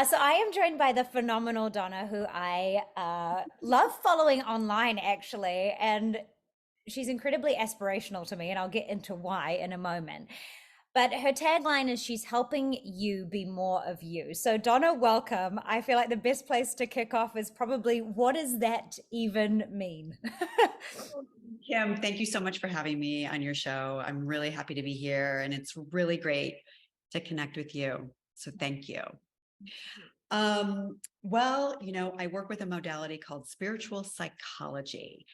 So I am joined by the phenomenal Donna, who I love following online, actually, and she's incredibly aspirational to me, and I'll get into why in a moment. But her tagline is she's helping you be more of you. So Donna, welcome. I feel like the best place to kick off is probably what does that even mean? Kim, thank you so much for having me on your show. I'm really happy to be here, and it's really great to connect with you. So thank you. I work with a modality called spiritual psychology,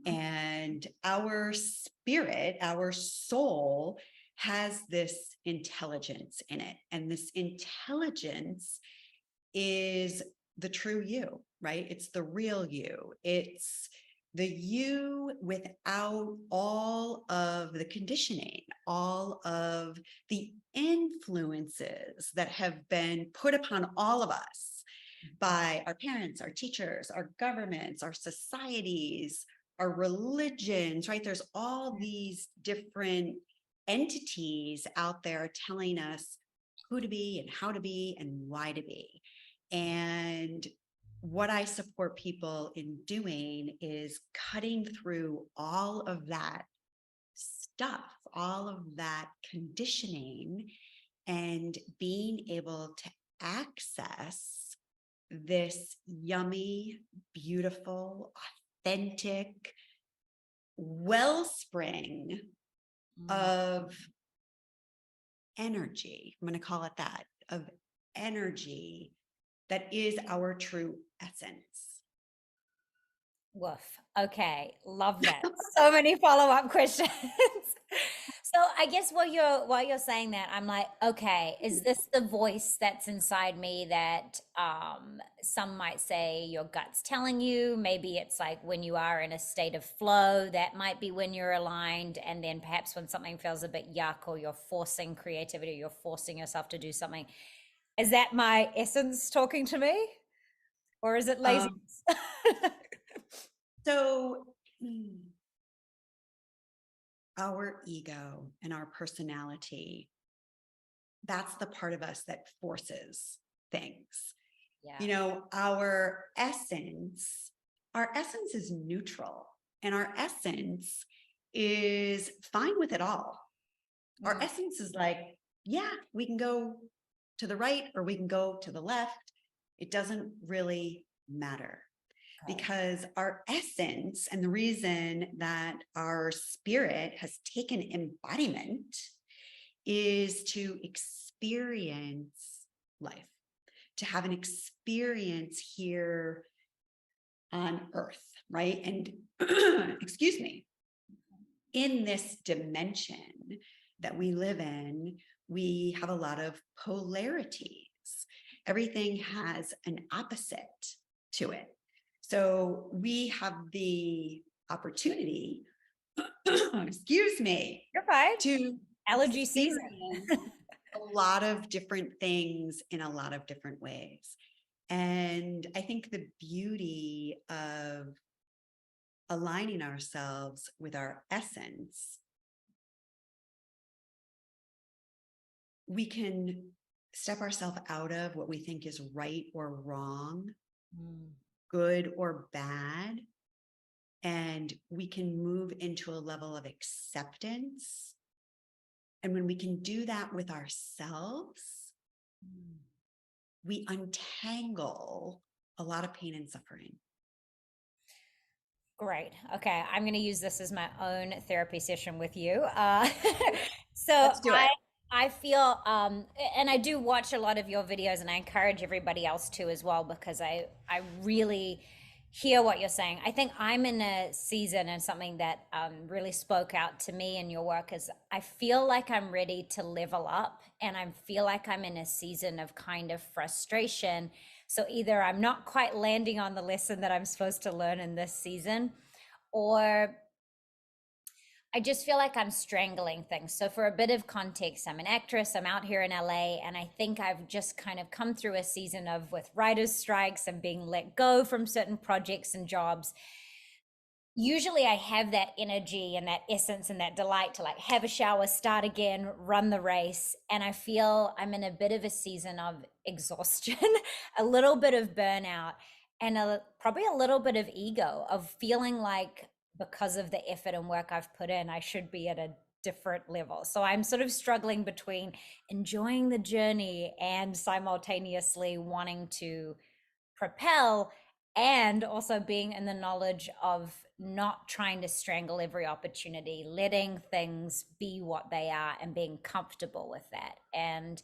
and our spirit, our soul, has this intelligence in it, and this intelligence is the true you, right? It's the real you. It's the you without all of the conditioning, all of the influences that have been put upon all of us by our parents, our teachers, our governments, our societies, our religions, right? There's all these different entities out there telling us who to be and how to be and why to be. And what I support people in doing is cutting through all of that stuff, all of that conditioning, and being able to access this yummy, beautiful, authentic wellspring of energy. I'm going to call it that, of energy that is our true essence. Woof. Okay, love that. So many follow-up questions. So I guess while you're saying that, I'm like, okay, is this the voice that's inside me that some might say your gut's telling you? Maybe it's like when you are in a state of flow, that might be when you're aligned, and then perhaps when something feels a bit yuck or you're forcing creativity or you're forcing yourself to do something. Is that my essence talking to me? Or is it Um, laziness? so our ego and our personality, that's the part of us that forces things. Yeah. You know, our essence is neutral, and our essence is fine with it all. Our Mm, essence is like, yeah, we can go to the right or we can go to the left. It doesn't really matter, okay. because our essence, and the reason that our spirit has taken embodiment, is to experience life, to have an experience here on earth, right? And excuse me, in this dimension that we live in, we have a lot of polarities. Everything has an opposite to it. So we have the opportunity, excuse me, You're fine. to Allergy season. experience a lot of different things in a lot of different ways. And I think the beauty of aligning ourselves with our essence, we can step ourselves out of what we think is right or wrong, Mm, good or bad, and we can move into a level of acceptance. And when we can do that with ourselves, mm. we untangle a lot of pain and suffering. Great. Okay. I'm going to use this as my own therapy session with you. So Let's do it. I feel, and I do watch a lot of your videos, and I encourage everybody else to as well, because I really hear what you're saying. I think I'm in a season, and something that really spoke out to me in your work is I feel like I'm ready to level up, and I feel like I'm in a season of kind of frustration. So either I'm not quite landing on the lesson that I'm supposed to learn in this season, or I just feel like I'm strangling things. So, for a bit of context, I'm an actress, I'm out here in LA, and I think I've just kind of come through a season of with writers' strikes and being let go from certain projects and jobs. usually I have that energy and that essence and that delight to like have a shower, start again, run the race. And I feel I'm in a bit of a season of exhaustion, a little bit of burnout, and probably a little bit of ego of feeling like because of the effort and work I've put in, I should be at a different level. So I'm sort of struggling between enjoying the journey and simultaneously wanting to propel, and also being in the knowledge of not trying to strangle every opportunity, letting things be what they are and being comfortable with that. And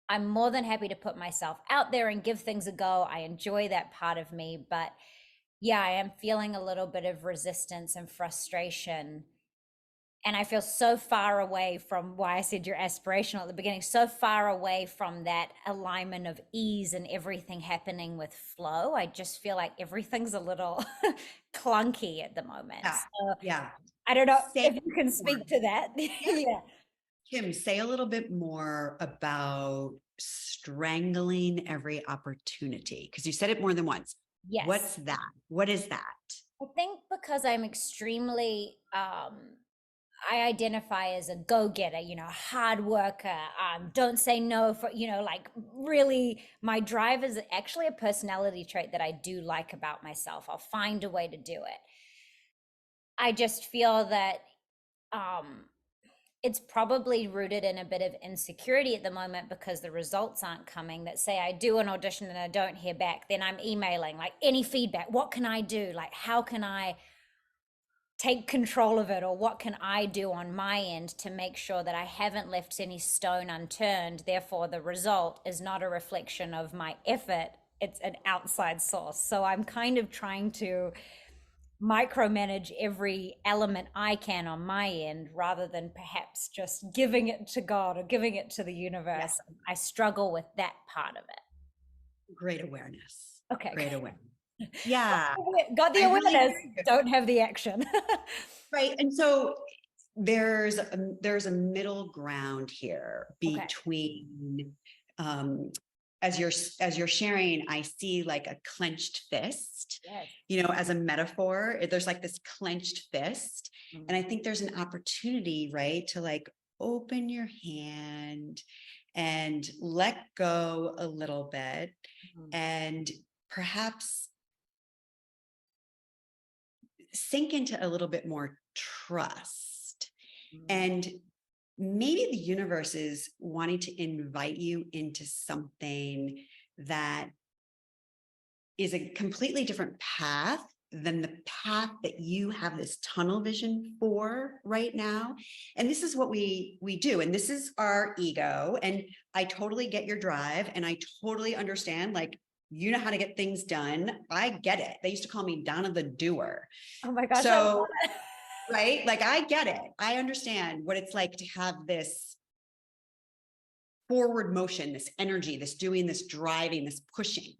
I'm more than happy to put myself out there and give things a go. I enjoy that part of me, but yeah, I am feeling a little bit of resistance and frustration, and I feel so far away from why I said you're aspirational at the beginning, so far away from that alignment of ease and everything happening with flow. I just feel like everything's a little clunky at the moment. Yeah. So Yeah. I don't know Say if you can more. speak to that. Yeah. Yeah. Kim, say a little bit more about strangling every opportunity, because you said it more than once. Yes. What's that? What is that? I think because I'm extremely I identify as a go-getter, hard worker, don't say no for, like really my drive is actually a personality trait that I do like about myself. I'll find a way to do it. I just feel that um it's probably rooted in a bit of insecurity at the moment because the results aren't coming. That say I do an audition and I don't hear back, then I'm emailing like any feedback. What can I do? Like how can I take control of it, or what can I do on my end to make sure that I haven't left any stone unturned, therefore the result is not a reflection of my effort, it's an outside source. So I'm kind of trying to micromanage every element I can on my end rather than perhaps just giving it to God or giving it to the Yeah. universe. I struggle with that part of it. Great awareness. Okay. Great awareness. Yeah. Got the I really awareness, hear you. don't have the action. Right. And so there's a middle ground here Okay. between um as you're sharing, I see like a clenched fist, Yes. as a metaphor. There's like this clenched fist. And I think there's an opportunity, right, to like open your hand and let go a little bit, Mhm. and perhaps sink into a little bit more trust. Mhm. And maybe the universe is wanting to invite you into something that is a completely different path than the path that you have this tunnel vision for right now. And this is what we do, and this is our ego. And I totally get your drive, and I totally understand, like, you know how to get things done. I get it. They used to call me Donna the doer. Oh my gosh, I love So, it. right, like, I get it. I understand what it's like to have this forward motion, this energy, this doing, this driving, this pushing.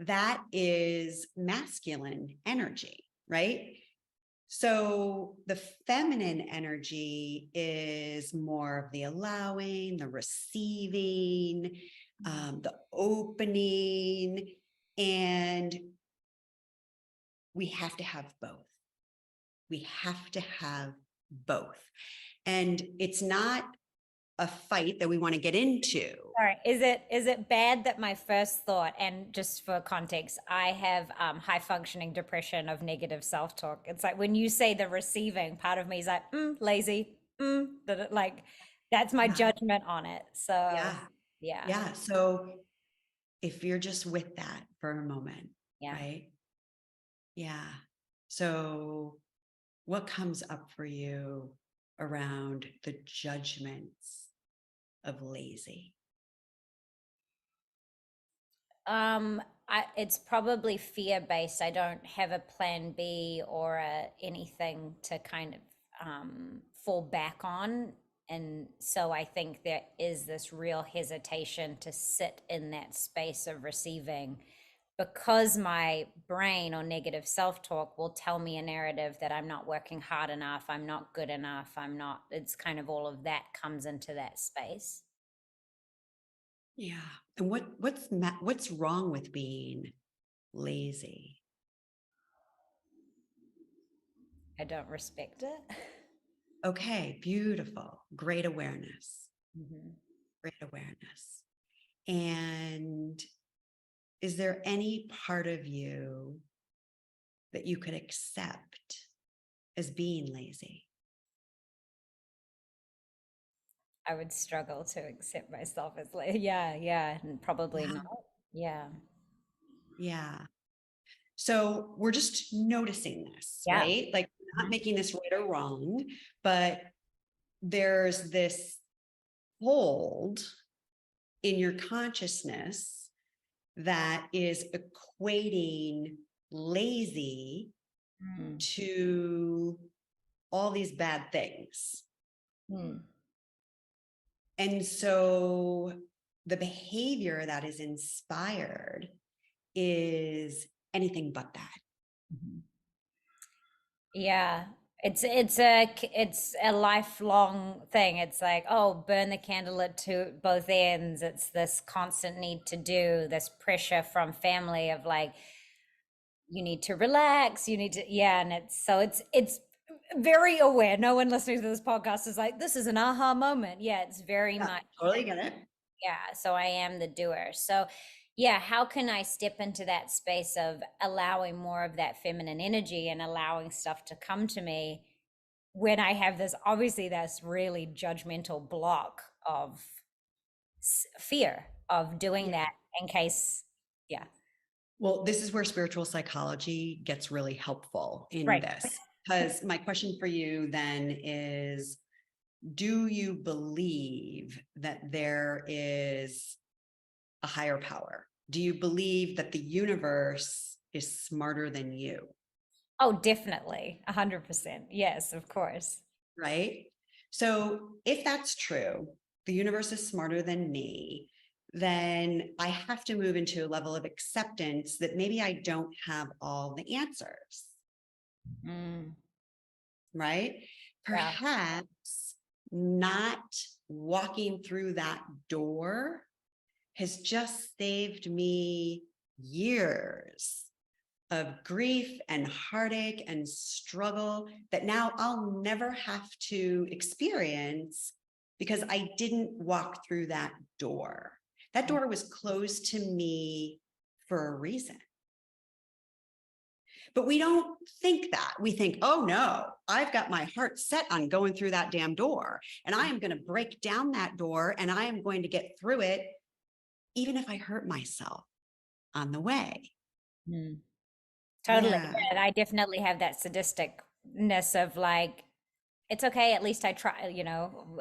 That is masculine energy, right? So the feminine energy is more of the allowing, the receiving, the opening, and we have to have both. We have to have both. And it's not a fight that we want to get into. Sorry, is it bad that my first thought, and just for context, I have high functioning depression of negative self talk. It's like when you say the receiving, part of me is like, lazy, like that's my Yeah. judgment on it. So Yeah. yeah, Yeah. So if you're just with that for a moment, yeah. right? Yeah. So what comes up for you around the judgments of lazy? It's probably fear based. I don't have a plan B or anything to kind of fall back on. And so I think there is this real hesitation to sit in that space of receiving, because my brain or negative self talk will tell me a narrative that I'm not working hard enough, I'm not good enough, I'm not, it's kind of all of that comes into that space. Yeah. And what's wrong with being lazy? I don't respect it. Okay, beautiful. Great awareness. Mm-hmm. Great awareness. And is there any part of you that you could accept as being lazy? I would struggle to accept myself as like, yeah, yeah, and probably Yeah. not. Yeah, Yeah. So we're just noticing this, yeah. right? Like, we're not Mhm. making this right or wrong, but there's this hold in your consciousness that is equating lazy Mm. to all these bad things. Mm. And so the behavior that is inspired is anything but that. Mhm. Yeah, it's a lifelong thing. It's like, oh, burn the candle at both ends. It's this constant need to do, this pressure from family of like, you need to relax, you need to, yeah, and it's very aware. No one listening to this podcast is like, this is an aha moment. Yeah, it's very Yeah, much, totally get it. yeah. So I am the doer. So yeah, how can I step into that space of allowing more of that feminine energy and allowing stuff to come to me when I have this, obviously that's really judgmental block of fear of doing Yeah. that in case, yeah. Well, this is where spiritual psychology gets really helpful in Right. this. Because my question for you then is, do you believe that there is a higher power? Do you believe that the universe is smarter than you? Oh, definitely. 100%. Yes, of course. Right? So if that's true, the universe is smarter than me, then I have to move into a level of acceptance that maybe I don't have all the answers, Mm, right? yeah. Perhaps not walking through that door has just saved me years of grief and heartache and struggle that now I'll never have to experience because I didn't walk through that door. That door was closed to me for a reason. But we don't think that. We think, oh no, I've got my heart set on going through that damn door. And I am going to break down that door and I am going to get through it, even if I hurt myself on the way. Mm. Totally. Yeah. Yeah, I definitely have that sadisticness of like, it's okay, at least I try,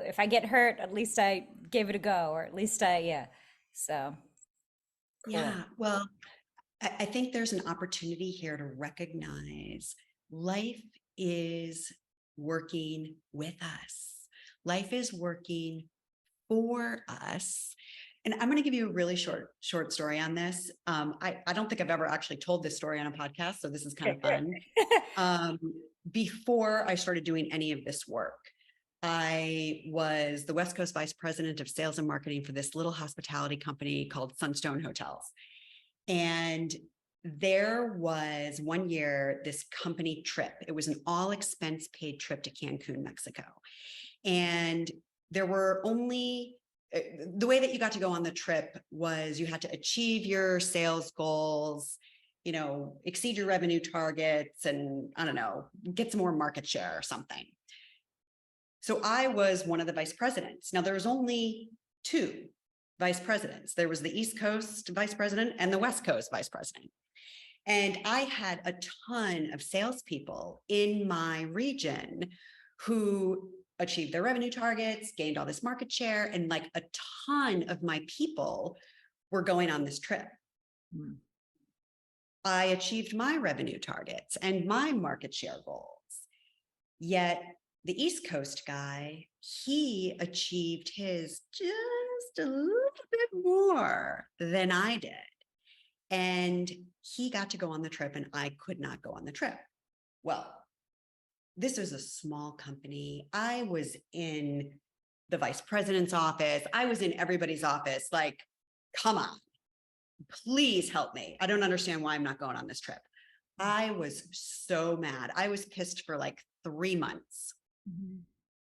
if I get hurt, at least I gave it a go, or at least yeah. So cool. Yeah. Well, I think there's an opportunity here to recognize life is working with us. Life is working for us. And I'm going to give you a really short story on this. I don't think I've ever actually told this story on a podcast, so this is kind of fun. Um, Before I started doing any of this work, I was the West Coast Vice President of Sales and Marketing for this little hospitality company called Sunstone Hotels. And there was one year this company trip. It was an all expense paid trip to Cancun, Mexico. And there were only the way that you got to go on the trip was you had to achieve your sales goals, exceed your revenue targets, and I don't know, get some more market share or something. So I was one of the vice presidents. Now there was only two vice presidents. There was the East Coast vice president and the West Coast vice president. And I had a ton of salespeople in my region who achieved their revenue targets, gained all this market share, and like a ton of my people were going on this trip. Mm. I achieved my revenue targets and my market share goals. Yet the East Coast guy, he achieved his just a little bit more than I did. And he got to go on the trip and I could not go on the trip. Well, this was a small company. I was in the vice president's office. I was in everybody's office. Like, come on, please help me. I don't understand why I'm not going on this trip. I was so mad. I was pissed for like 3 months Mhm.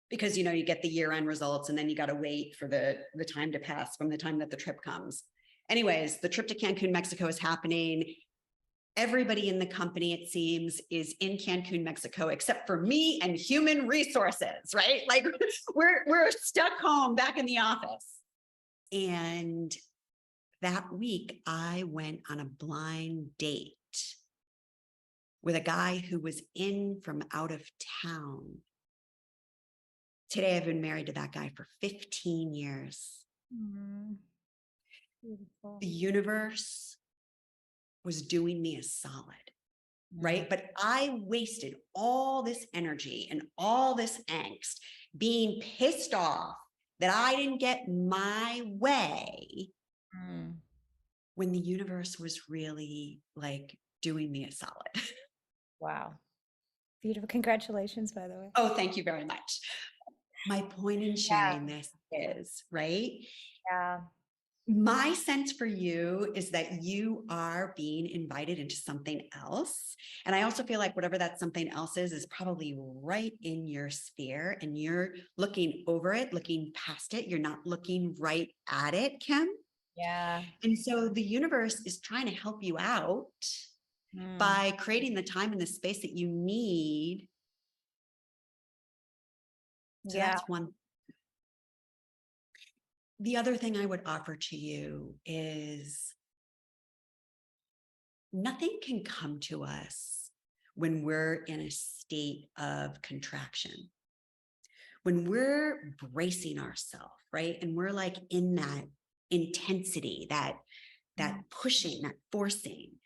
because, you get the year end results and then you got to wait for the time to pass from the time that the trip comes. Anyways, the trip to Cancun, Mexico is happening. Everybody in the company, it seems, is in Cancun, Mexico, except for me and human resources, right? Like we're stuck home back in the office. And that week, I went on a blind date with a guy who was in from out of town. Today, I've been married to that guy for 15 years. Mm, beautiful. The universe was doing me a solid, Mm, right? But I wasted all this energy and all this angst being pissed off that I didn't get my way mm. when the universe was really like doing me a solid. Wow. Beautiful. Congratulations, by the way. Oh, thank you very much. My point in sharing Yeah. this is, right? Yeah. My sense for you is that you are being invited into something else. And I also feel like whatever that something else is probably right in your sphere and you're looking over it, looking past it. You're not looking right at it, Kim. Yeah. And so the universe is trying to help you out Mm. by creating the time and the space that you need. So Yeah. that's one. The other thing I would offer to you is nothing can come to us when we're in a state of contraction. When we're bracing ourselves, right? And we're like in that intensity, that Mm. pushing, that forcing,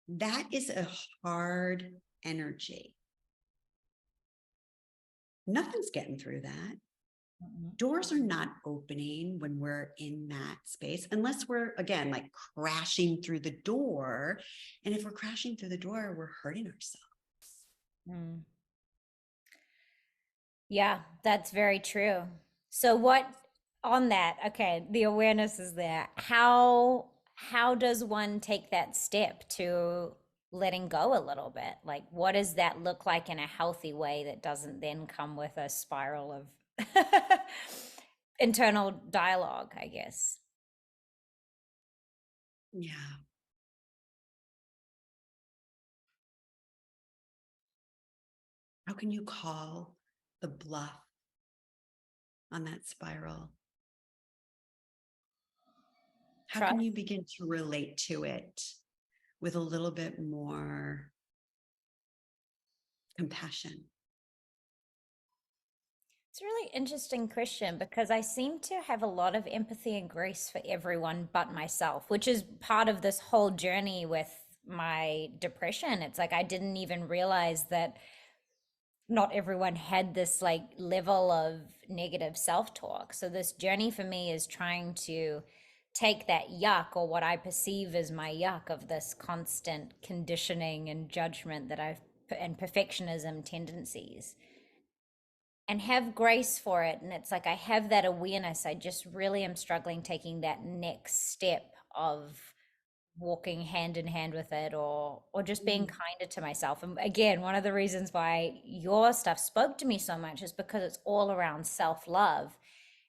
that is a hard energy. Nothing's getting through that. Mm. Doors are not opening when we're in that space, unless we're, again, like crashing through the door. And if we're crashing through the door, we're hurting ourselves. Mm. Yeah, that's very true. So what on that, okay, the awareness is there. How does one take that step to letting go a little bit? Like what does that look like in a healthy way that doesn't then come with a spiral of internal dialogue, I guess. Yeah. How can you call the bluff on that spiral? How can Trust. you begin to relate to it with a little bit more compassion? It's a really interesting question because I seem to have a lot of empathy and grace for everyone but myself, which is part of this whole journey with my depression. It's like I didn't even realize that not everyone had this like level of negative self-talk. So this journey for me is trying to take that yuck or what I perceive as my yuck of this constant conditioning and judgment that I've and perfectionism tendencies and have grace for it. And it's like I have that awareness. I just really am struggling taking that next step of walking hand in hand with it or just being Mm. kinder to myself. And again, one of the reasons why your stuff spoke to me so much is because it's all around self-love.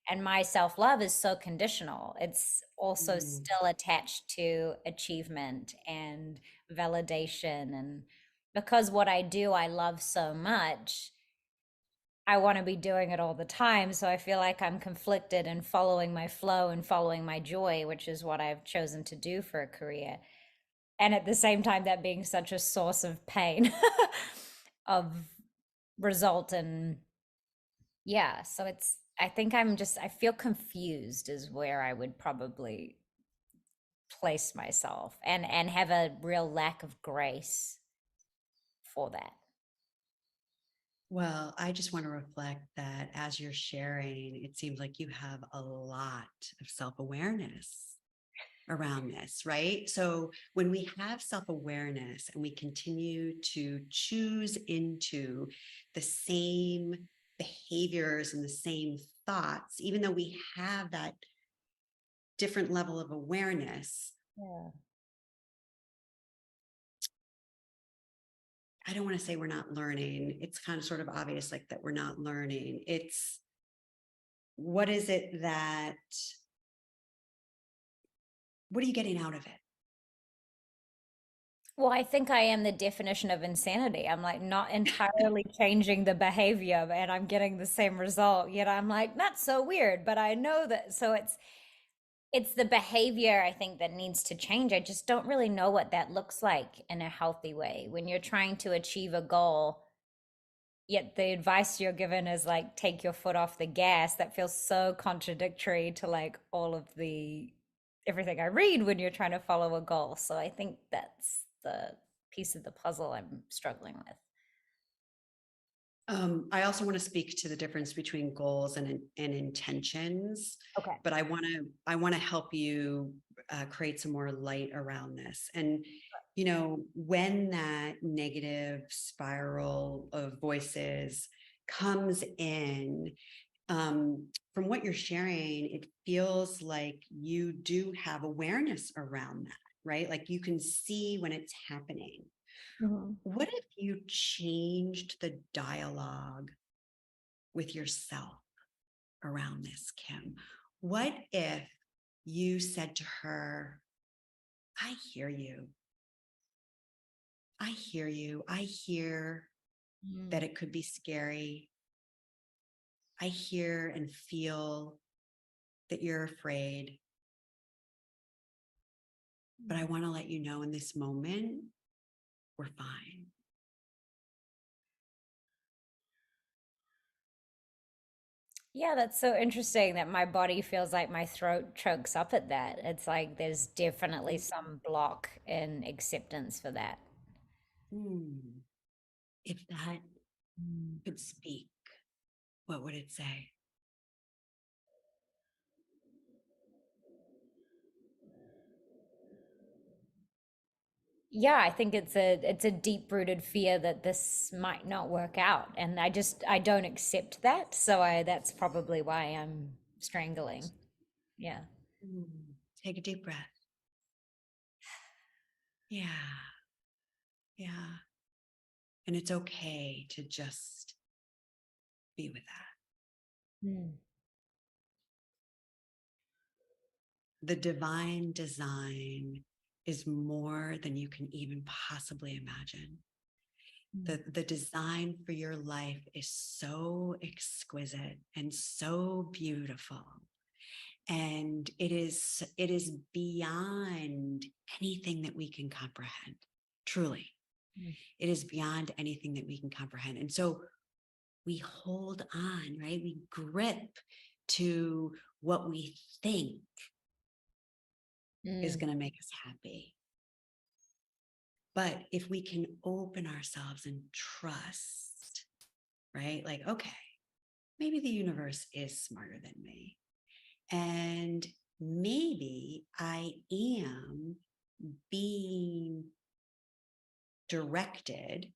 And my self-love is so conditional. It's also Mm. still attached to achievement and validation. And because what I do, I love so much, I want to be doing it all the time. So I feel like I'm conflicted in following my flow and following my joy, which is what I've chosen to do for a career. And at the same time, that being such a source of pain of result. And yeah, so it's, I think I feel confused is where I would probably place myself and have a real lack of grace for that. Well, I just want to reflect that as you're sharing, it seems like you have a lot of self awareness around this, right? So when we have self awareness and we continue to choose into the same behaviors and the same thoughts, even though we have that different level of awareness, Yeah. I don't want to say we're not learning. It's kind of sort of obvious, like that we're not learning. It's what is it that, what are you getting out of it? Well, I think I am the definition of insanity. I'm like not entirely changing the behavior and I'm getting the same result. Yet I'm like, that's so weird, but I know that. So it's the behavior I think that needs to change. I just don't really know what that looks like in a healthy way. When you're trying to achieve a goal, yet the advice you're given is like take your foot off the gas, that feels so contradictory to like all of the everything I read when you're trying to follow a goal. So I think that's the piece of the puzzle I'm struggling with. I also want to speak to the difference between goals and intentions, Okay. but I want to help you create some more light around this. And when that negative spiral of voices comes in, from what you're sharing, it feels like you do have awareness around that, right? Like you can see when it's happening. Mhm. What if you changed the dialogue with yourself around this, Kim? What if you said to her, I hear you. I hear you. I hear that Mm. it could be scary. I hear and feel that you're afraid, but I want to let you know in this moment, we're fine. Yeah, that's so interesting that my body feels like my throat chokes up at that. It's like there's definitely some block in acceptance for that. Hmm. If that Mm. could speak, what would it say? Yeah, I think it's a deep-rooted fear that this might not work out, and I don't accept that. So I that's probably why I'm strangling. Yeah. Hmm. Take a deep breath. Yeah. Yeah. And it's okay to just be with that. Mm. The divine design is more than you can even possibly imagine. Mm. The design for your life is so exquisite and so beautiful. And it is beyond anything that we can comprehend. Truly, Mm. it is beyond anything that we can comprehend. And so we hold on, right? We grip to what we think is Mm. going to make us happy. But if we can open ourselves and trust, right? Like, okay, maybe the universe is smarter than me. And maybe I am being directed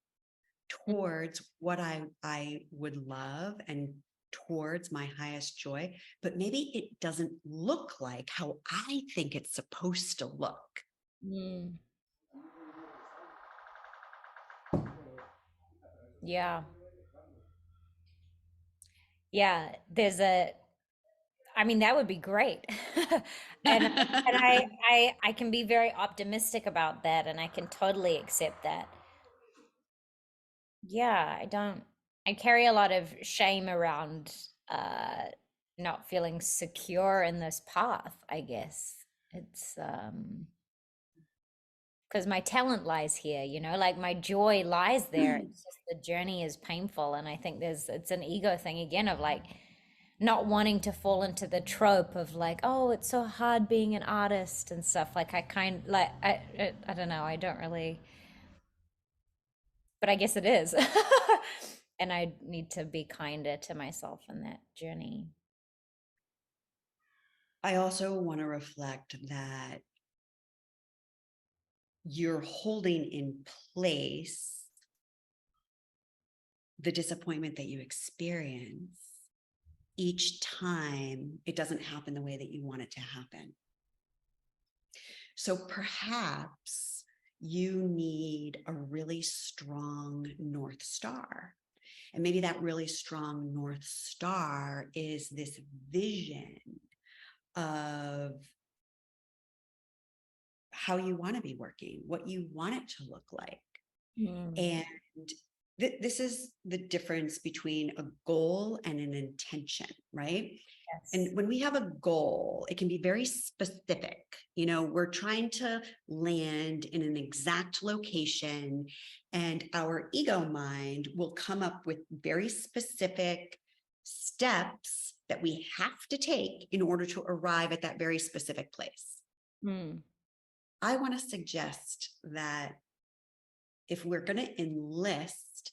towards what I would love and towards my highest joy, but maybe it doesn't look like how I think it's supposed to look. Mm. Yeah. Yeah, I mean, that would be great. And I can be very optimistic about that and I can totally accept that. Yeah, I carry a lot of shame around not feeling secure in this path, I guess. It's because my talent lies here, like my joy lies there. It's just the journey is painful and I think it's an ego thing again of like not wanting to fall into the trope of like, oh, it's so hard being an artist and stuff. Like I don't know, I don't really, but I guess it is. And I need to be kinder to myself in that journey. I also want to reflect that you're holding in place the disappointment that you experience each time it doesn't happen the way that you want it to happen. So perhaps you need a really strong North Star. And maybe that really strong North Star is this vision of how you want to be working, what you want it to look like. Mm. And this is the difference between a goal and an intention, right? Yes. And when we have a goal, it can be very specific. We're trying to land in an exact location, and our ego mind will come up with very specific steps that we have to take in order to arrive at that very specific place. Mm. I want to suggest that if we're going to enlist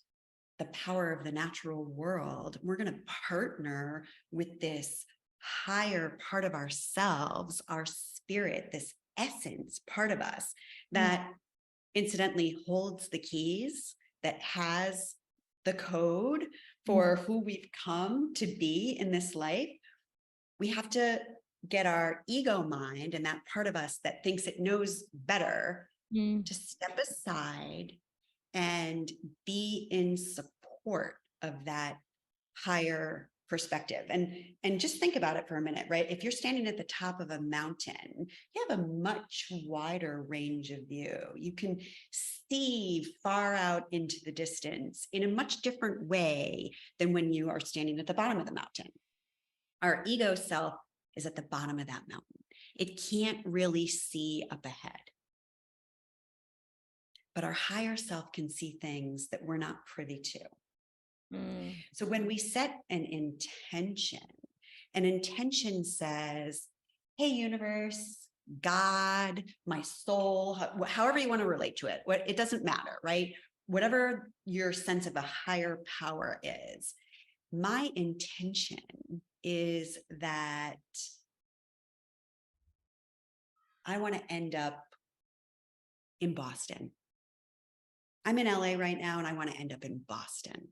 the power of the natural world, we're going to partner with this higher part of ourselves, our spirit, this essence part of us Mm. that incidentally holds the keys, that has the code Mm. for who we've come to be in this life. We have to get our ego mind and that part of us that thinks it knows better Mm. to step aside and be in support of that higher perspective. And just think about it for a minute, right? If you're standing at the top of a mountain, you have a much wider range of view. You can see far out into the distance in a much different way than when you are standing at the bottom of the mountain. Our ego self is at the bottom of that mountain. It can't really see up ahead. But our higher self can see things that we're not privy to. Mm. So when we set an intention says, hey, universe, God, my soul, however you want to relate to it, it doesn't matter, right? Whatever your sense of a higher power is, my intention is that I want to end up in Boston. I'm in LA right now and I want to end up in Boston.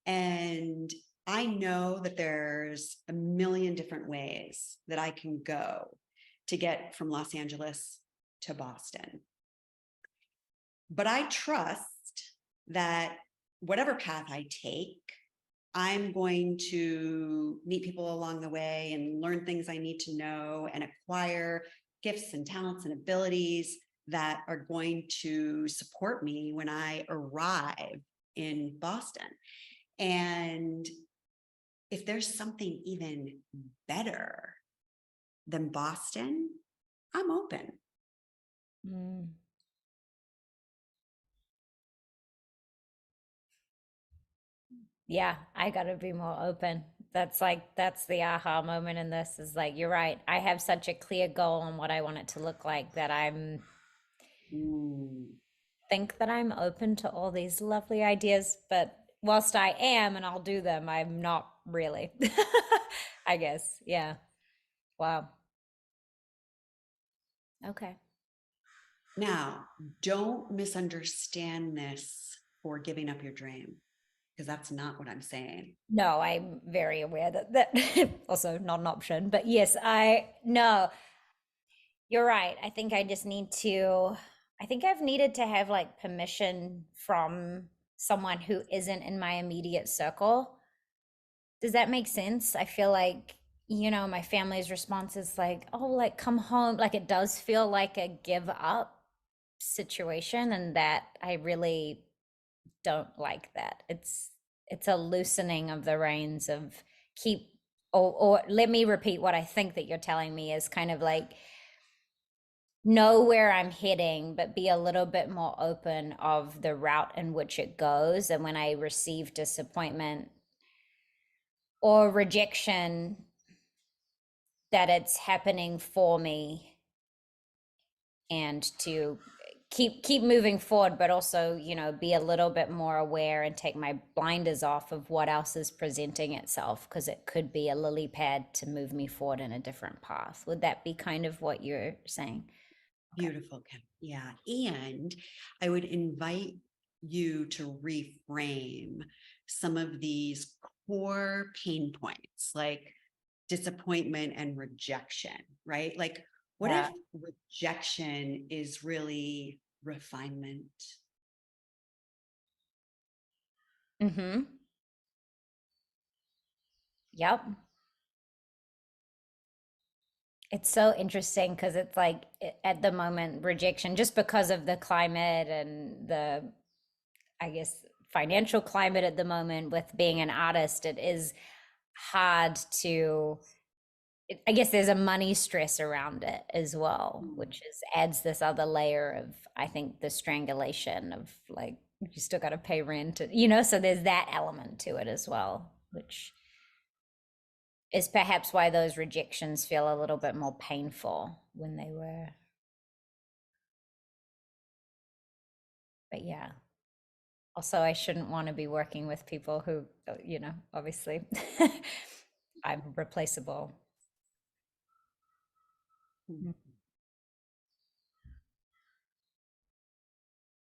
And I know that there's a million different ways that I can go to get from Los Angeles to Boston. But I trust that whatever path I take, I'm going to meet people along the way and learn things I need to know and acquire gifts and talents and abilities that are going to support me when I arrive in Boston. And if there's something even better than Boston, I'm open. Mm. Yeah, I got to be more open. That's the aha moment in this is like, you're right. I have such a clear goal on what I want it to look like that I'm Mm, think that I'm open to all these lovely ideas, but whilst I am and I'll do them, I'm not really. I guess. Yeah. Wow. Okay. Now, don't misunderstand this for giving up your dream, because that's not what I'm saying. No, I'm very aware that also not an option, but yes, I no, you're right. I think I just need to, I think I've needed to have like permission from someone who isn't in my immediate circle. Does that make sense? I feel like, my family's response is like, oh, like come home. Like it does feel like a give up situation, and that I really don't like that. It's a loosening of the reins of keep or let me repeat what I think that you're telling me is kind of like know where I'm heading, but be a little bit more open of the route in which it goes. And when I receive disappointment or rejection, that it's happening for me and to keep moving forward, but also, be a little bit more aware and take my blinders off of what else is presenting itself, because it could be a lily pad to move me forward in a different path. Would that be kind of what you're saying? Okay. Beautiful, Kim. Yeah. And I would invite you to reframe some of these core pain points like disappointment and rejection, right? Like, what if Yeah. rejection is really refinement. Mm-hmm. Yep. It's so interesting because it's like at the moment rejection just because of the climate and the, I guess, financial climate at the moment with being an artist, it is hard to, I guess there's a money stress around it as well, which is adds this other layer of, I think, the strangulation of like you still got to pay rent, so there's that element to it as well, which is perhaps why those rejections feel a little bit more painful when they were. But yeah, also I shouldn't want to be working with people who, obviously I'm replaceable. Mm.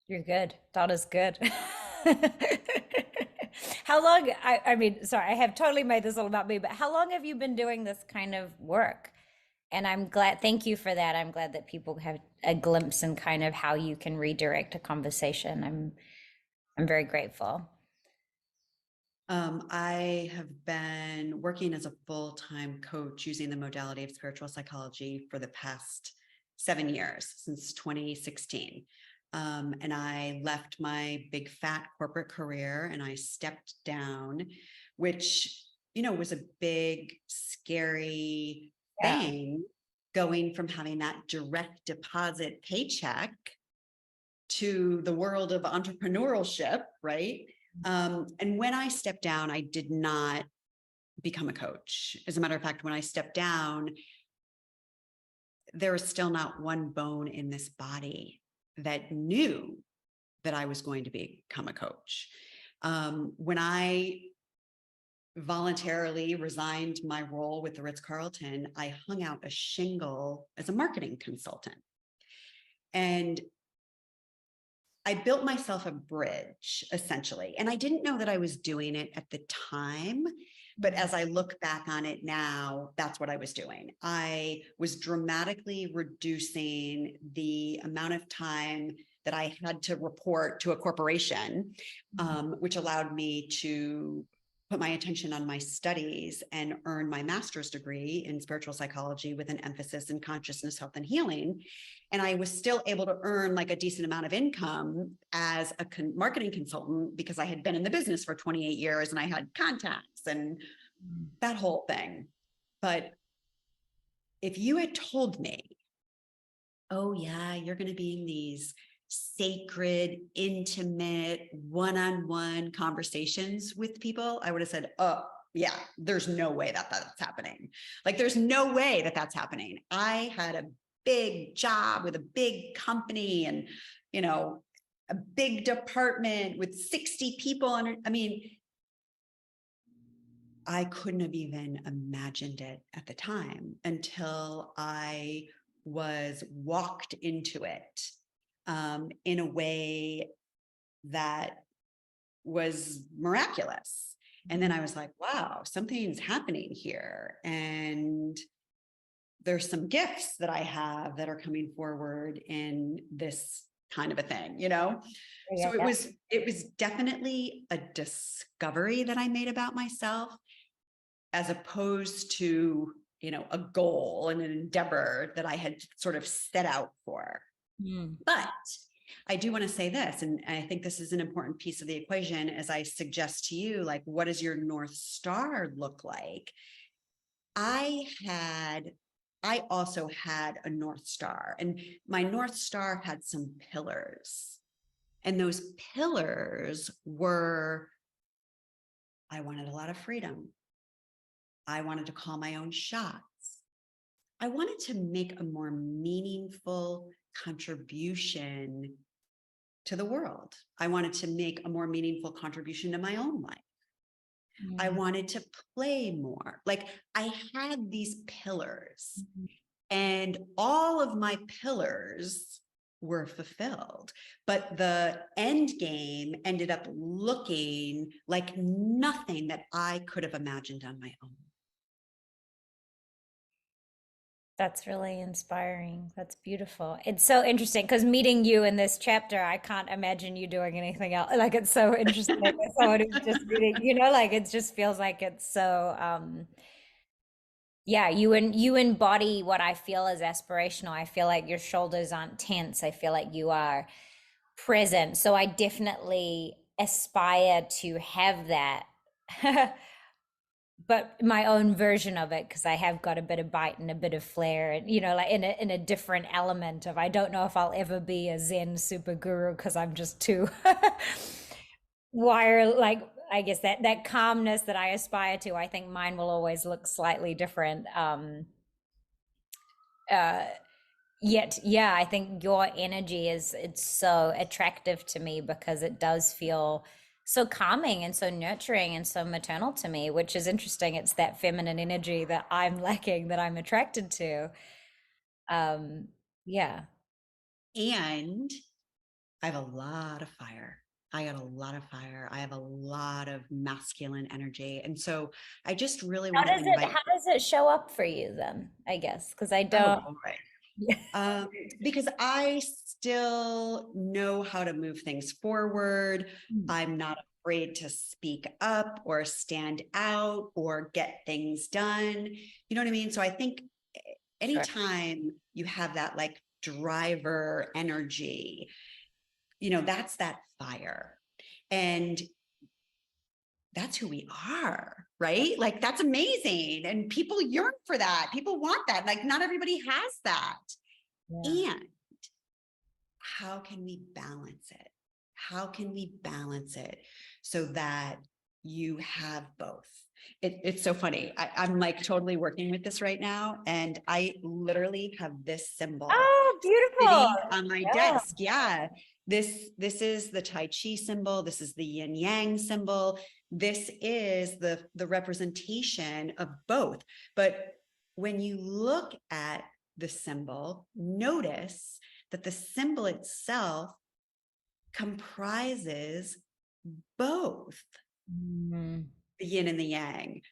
You're good. Donna's good. How long, I mean, sorry, I have totally made this all about me, but how long have you been doing this kind of work? And I'm glad, thank you for that. I'm glad that people have a glimpse in kind of how you can redirect a conversation. I'm very grateful. I have been working as a full-time coach using the modality of spiritual psychology for the past 7 years, since 2016. And I left my big fat corporate career and I stepped down, which, was a big, scary Yeah. thing, going from having that direct deposit paycheck to the world of entrepreneurship, right? And when I stepped down, I did not become a coach. As a matter of fact, when I stepped down, there was still not one bone in this body that knew that I was going to become a coach. When I voluntarily resigned my role with the Ritz-Carlton, I hung out a shingle as a marketing consultant. And I built myself a bridge, essentially. And I didn't know that I was doing it at the time. But as I look back on it now, that's what I was doing. I was dramatically reducing the amount of time that I had to report to a corporation, which allowed me to put my attention on my studies and earn my master's degree in spiritual psychology with an emphasis in consciousness, health, and healing. And I was still able to earn like a decent amount of income as a marketing consultant because I had been in the business for 28 years and I had contacts and that whole thing. But if you had told me, oh yeah, you're going to be in these sacred, intimate, one-on-one conversations with people, I would have said, oh yeah, there's no way that that's happening. Like there's no way that that's happening. I had a big job with a big company and, a big department with 60 people under, I mean, I couldn't have even imagined it at the time until I was walked into it in a way that was miraculous. And then I was like, wow, something's happening here. And there's some gifts that I have that are coming forward in this kind of a thing, So Yeah. it was definitely a discovery that I made about myself, as opposed to, a goal and an endeavor that I had sort of set out for. But I do want to say this, and I think this is an important piece of the equation as I suggest to you, like, what does your North Star look like? I also had a North Star, and my North Star had some pillars. And those pillars were, I wanted a lot of freedom. I wanted to call my own shots. I wanted to make a more meaningful contribution to the world. I wanted to make a more meaningful contribution to my own life. I wanted to play more. Like I had these pillars, and all of my pillars were fulfilled, but the end game ended up looking like nothing that I could have imagined on my own. That's really inspiring. That's beautiful. It's so interesting because meeting you in this chapter, I can't imagine you doing anything else. Like it's so interesting as someone who's just reading, like it just feels like it's so yeah, you embody what I feel is aspirational. I feel like your shoulders aren't tense. I feel like you are present. So I definitely aspire to have that. But my own version of it because I have got a bit of bite and a bit of flair and like in a different element of I don't know if I'll ever be a Zen super guru because I'm just too wire like I guess that calmness that I aspire to I think mine will always look slightly different uh yet yeah I think your energy is it's so attractive to me because it does feel so calming and so nurturing and so maternal to me, which is interesting. It's that feminine energy that I'm lacking that I'm attracted to. um yeah. And I have a lot of fire. I got a lot of fire. I have a lot of masculine energy. And so I just really want to invite. How does it show up for you then, I guess, because I Oh don't. boy. Because I still know how to move things forward. I'm not afraid to speak up or stand out or get things done. You know what I mean? So I think Sure. anytime you have that like driver energy, that's that fire. And that's who we are, right? Like that's amazing. And people yearn for that. People want that. Like not everybody has that. Yeah. And how can we balance it? How can we balance it so that you have both? It's so funny. I'm like totally working with this right now. And I literally have this symbol Oh, beautiful. sitting on my Yeah. desk. Yeah. This is the Tai Chi symbol. This is the yin yang symbol. This is the representation of both. But when you look at the symbol, notice that the symbol itself comprises both Mm, the yin and the yang,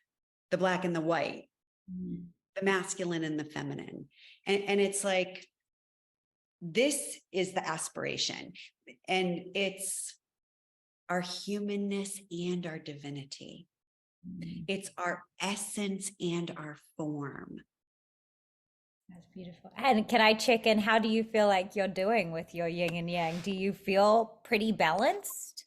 the black and the white, mm, the masculine and the feminine. And it's like, this is the aspiration. And it's our humanness and our divinity. mm. It's our essence and our form. That's beautiful. And can I check in? How do you feel like you're doing with your yin and yang? Do you feel pretty balanced?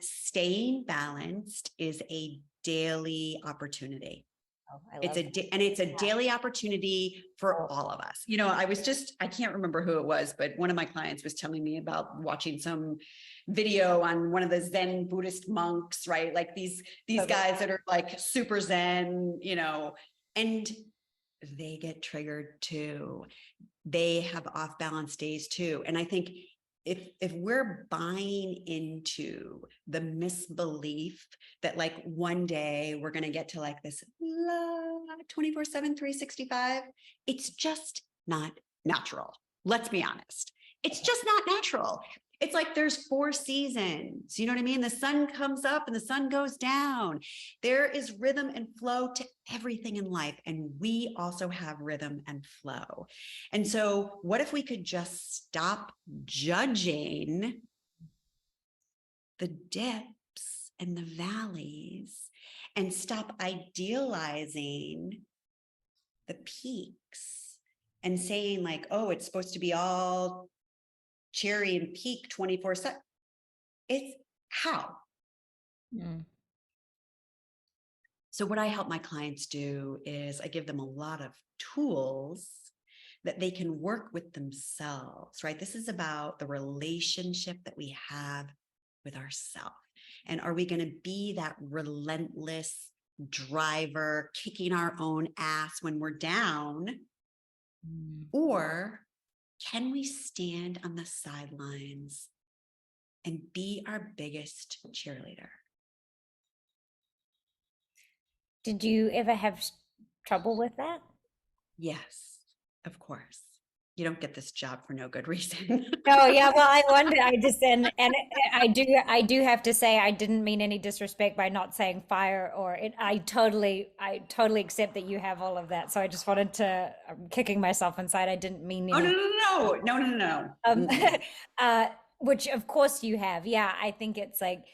Staying balanced is a daily opportunity. Oh, I It's love and it's a that. daily opportunity for Oh, all of us. I can't remember who it was, but one of my clients was telling me about watching some video on one of the Zen Buddhist monks, right? Like these totally. guys that are like super Zen, and they get triggered too. They have off balance days too. And I think if we're buying into the misbelief that like one day we're going to get to like this 24/7 365, it's just not natural. Let's be honest. It's just not natural. It's like there's 4 seasons. You know what I mean? The sun comes up and the sun goes down. There is rhythm and flow to everything in life. And we also have rhythm and flow. And so, what if we could just stop judging the dips and the valleys and stop idealizing the peaks and saying, like, oh, it's supposed to be all cherry and peak 24/7? It's how. Mm, So, what I help my clients do is I give them a lot of tools that they can work with themselves, right? This is about the relationship that we have with ourselves. And are we going to be that relentless driver kicking our own ass when we're down? mm. Or can we stand on the sidelines and be our biggest cheerleader? Did you ever have trouble with that? Yes, of course. you don't get this job for no good reason. Oh yeah, well, I wonder. I just and I do have to say I didn't mean any disrespect by not saying fire or it. I totally accept that you have all of that. So I just wanted to. I'm kicking myself inside. I didn't mean Oh, no, any. no, no, no, no, no. Um, Mm-mm. which of course you have. Yeah, I think it's like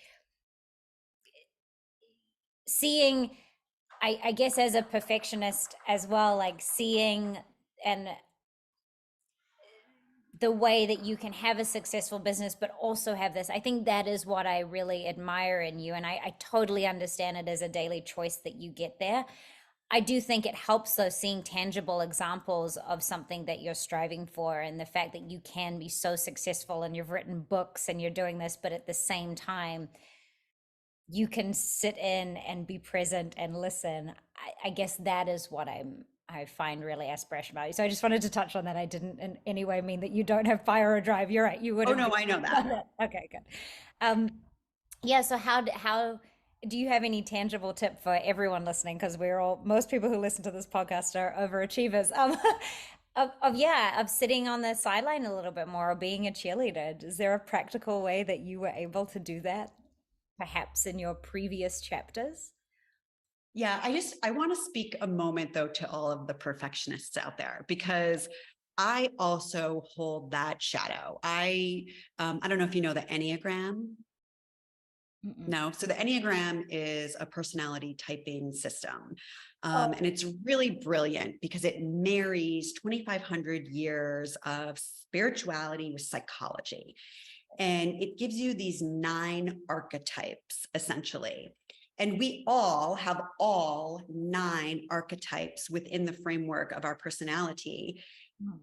seeing. I guess as a perfectionist as well, like seeing and the way that you can have a successful business but also have this. I think that is what I really admire in you, and I totally understand it as a daily choice that you get there. I do think it helps though, seeing tangible examples of something that you're striving for, and the fact that you can be so successful and you've written books and you're doing this, but at the same time you can sit in and be present and listen. I guess that is what I find really aspirational about you. So I just wanted to touch on that. I didn't in any way mean that you don't have fire or drive. You're right. You would Oh, have no, I know done that. that. Okay, good. Um, yeah. So how do you have any tangible tip for everyone listening? Because most people who listen to this podcast are overachievers. Of sitting on the sideline a little bit more or being a cheerleader. Is there a practical way that you were able to do that? Perhaps in your previous chapters? Yeah, I want to speak a moment though to all of the perfectionists out there, because I also hold that shadow. I don't know if you know the Enneagram. Mm-mm. No. So the Enneagram is a personality typing system. Oh, And it's really brilliant because it marries 2,500 years of spirituality with psychology. And it gives you these 9 archetypes, essentially. And we all have all 9 archetypes within the framework of our personality. mm,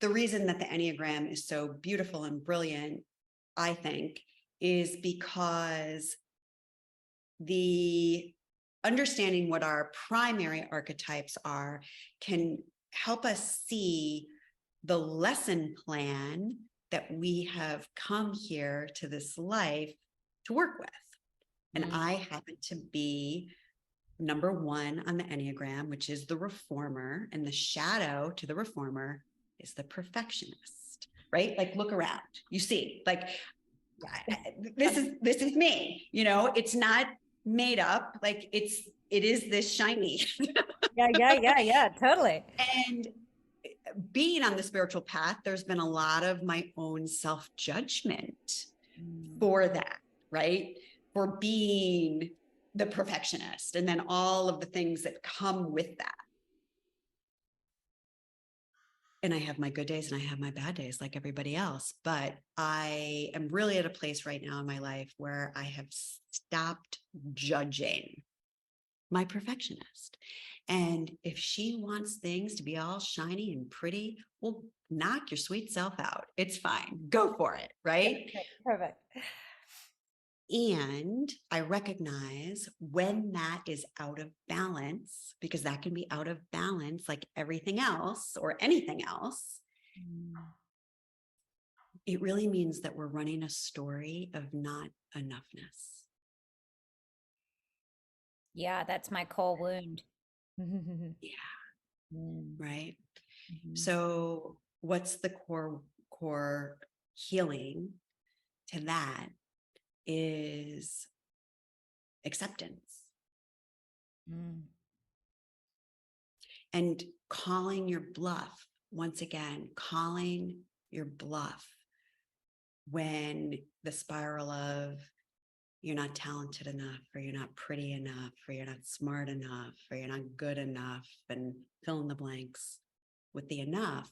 The reason that the Enneagram is so beautiful and brilliant, I think, is because the understanding what our primary archetypes are can help us see the lesson plan that we have come here to this life to work with. And mm, I happen to be number 1 on the Enneagram, which is the reformer, and the shadow to the reformer is the perfectionist, right? Like, look around, you see, like, this is me, it's not made up, like it is this shiny. yeah, totally. And being on the spiritual path, there's been a lot of my own self-judgment Mm, for that, right? For being the perfectionist, and then all of the things that come with that. And I have my good days and I have my bad days like everybody else. But I am really at a place right now in my life where I have stopped judging my perfectionist. And if she wants things to be all shiny and pretty, well, knock your sweet self out. It's fine. Go for it. Right. perfect. And I recognize when that is out of balance, because that can be out of balance like everything else or anything else. Mm. It really means that we're running a story of not enoughness. Yeah, that's my core wound. Mm, Yeah. mhm, Right. So what's the core healing to that is acceptance mm, and calling your bluff. Once again, calling your bluff when the spiral of you're not talented enough, or you're not pretty enough, or you're not smart enough, or you're not good enough, and fill in the blanks with the enough,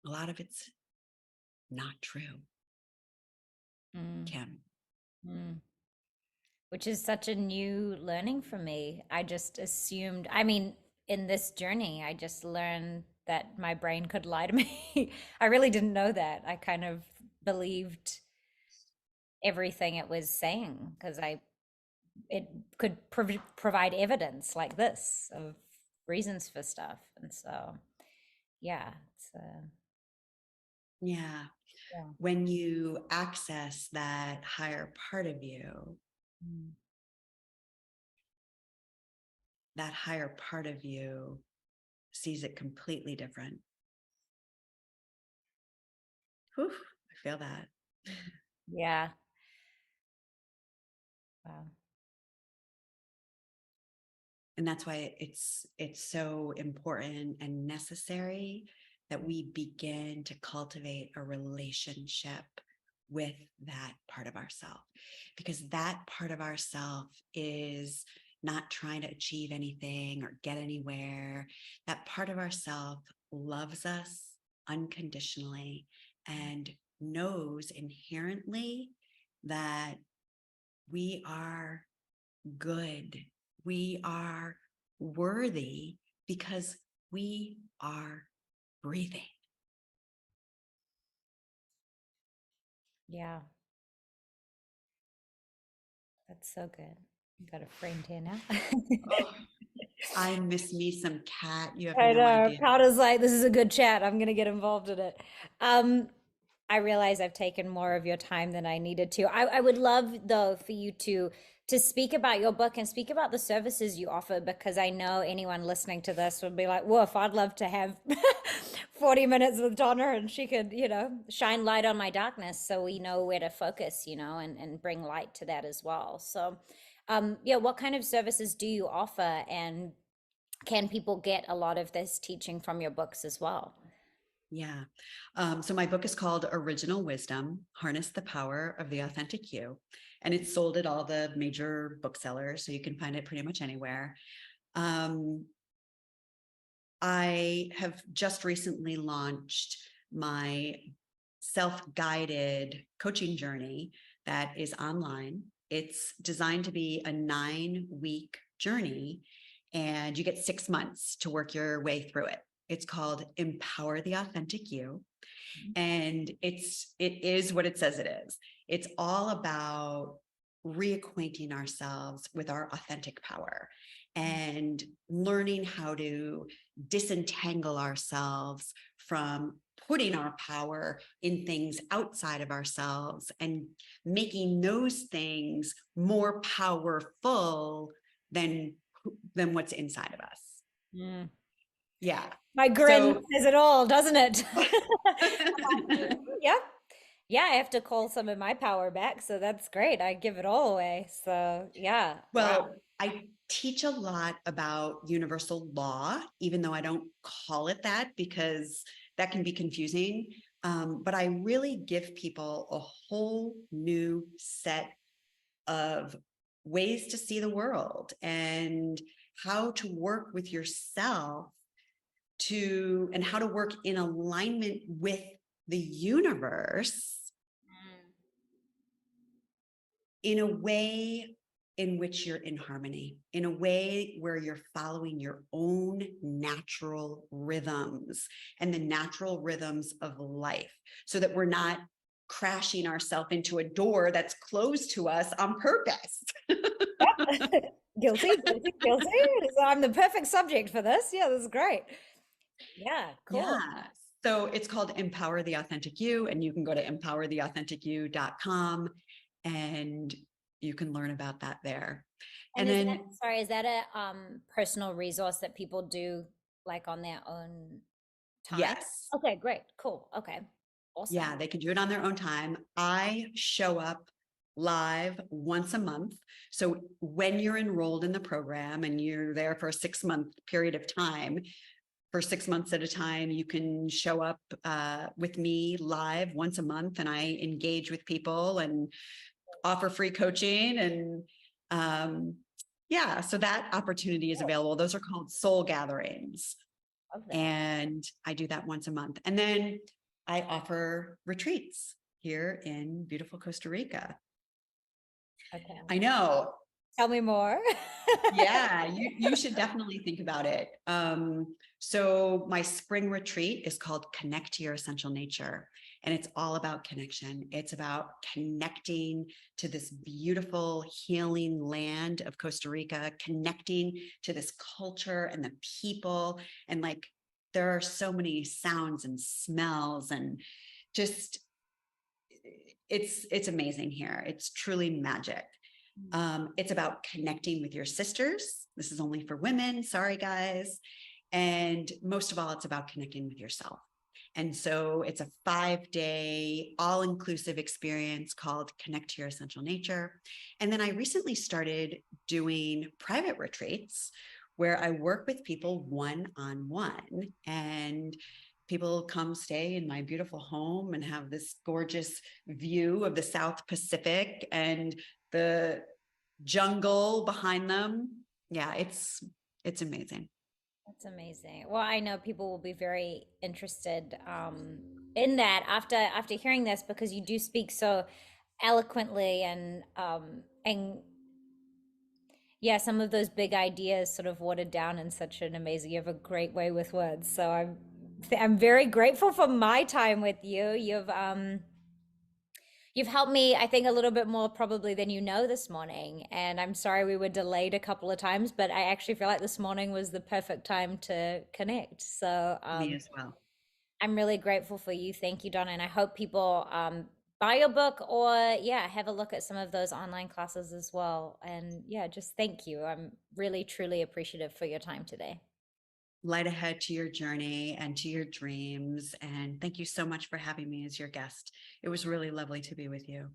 a lot of it's not true, mm, Kim. mm. Which is such a new learning for me. I just assumed, I mean, in this journey, I just learned that my brain could lie to me. I really didn't know that. I kind of believed everything it was saying because it could provide evidence like this of reasons for stuff. And so, yeah, it's Yeah. yeah. When you access that higher part of you, Mm, that higher part of you sees it completely different. Whew, I feel that. Yeah. Wow. And that's why it's so important and necessary that we begin to cultivate a relationship with that part of ourself, because that part of ourself is not trying to achieve anything or get anywhere. That part of ourself loves us unconditionally and knows inherently that we are good. We are worthy because we are breathing. Yeah. That's so good. You got a friend here now. Oh, I miss me some cat. You have I no know. idea. Powder's like, this is a good chat. I'm gonna get involved in it. Um, I realize I've taken more of your time than I needed to. I would love though for you to speak about your book and speak about the services you offer, because I know anyone listening to this would be like, woof, I'd love to have 40 minutes with Donna and she could, shine light on my darkness so we know where to focus, and bring light to that as well. So yeah, what kind of services do you offer, and can people get a lot of this teaching from your books as well? Yeah. So my book is called Original Wisdom, Harness the Power of the Authentic You. And it's sold at all the major booksellers, so you can find it pretty much anywhere. Um, I have just recently launched my self-guided coaching journey that is online. It's designed to be a 9-week journey, and you get 6 months to work your way through it. It's called Empower the Authentic You. And it is what it says it is. It's all about reacquainting ourselves with our authentic power and learning how to disentangle ourselves from putting our power in things outside of ourselves and making those things more powerful than what's inside of us. Mm. Yeah. My grin So says it all, doesn't it? Yeah. Yeah, I have to call some of my power back, so that's great. I give it all away. So, yeah. Wow. well, I teach a lot about universal law, even though I don't call it that because that can be confusing. But I really give people a whole new set of ways to see the world and how to work with yourself and how to work in alignment with the universe in a way in which you're in harmony, in a way where you're following your own natural rhythms and the natural rhythms of life, so that we're not crashing ourselves into a door that's closed to us on purpose. Yep. Guilty, guilty, guilty. So I'm the perfect subject for this. Yeah, this is great. Yeah, cool. Yeah. So it's called Empower the Authentic You, and you can go to empowertheauthenticyou.com and you can learn about that there. And And is that, then, sorry, is that a personal resource that people do like on their own time? yes, Okay, great. Cool. Okay. Awesome. yeah, they can do it on their own time. I show up live once a month. So when you're enrolled in the program and you're there for a 6-month period of time, for 6 months at a time, you can show up with me live once a month, and I engage with people and offer free coaching. And yeah, so that opportunity is available. Those are called soul gatherings. Love that. And I do that once a month. And then I offer retreats here in beautiful Costa Rica. Okay. I know. Tell me more. Yeah, you should definitely think about it. So my spring retreat is called Connect to Your Essential Nature. And it's all about connection. It's about connecting to this beautiful healing land of Costa Rica, connecting to this culture and the people. And like, there are so many sounds and smells, and just, it's amazing here. It's truly magic. It's about connecting with your sisters. This is only for women. Sorry, guys. And most of all, it's about connecting with yourself. And so it's a 5-day all-inclusive experience called Connect to Your Essential Nature. And then I recently started doing private retreats where I work with people one-on-one, and people come stay in my beautiful home and have this gorgeous view of the South Pacific and the jungle behind them. Yeah, it's amazing. That's amazing. Well, I know people will be very interested in that after hearing this, because you do speak so eloquently, and yeah, some of those big ideas sort of watered down in such an amazing. You have a great way with words, so I'm very grateful for my time with you. You've helped me, I think, a little bit more probably than you know this morning. And I'm sorry we were delayed a couple of times, but I actually feel like this morning was the perfect time to connect. So Me as well. I'm really grateful for you. Thank you, Donna. And I hope people buy your book, or, yeah, have a look at some of those online classes as well. And yeah, just thank you. I'm really, truly appreciative for your time today. Light ahead to your journey and to your dreams. And thank you so much for having me as your guest. It was really lovely to be with you.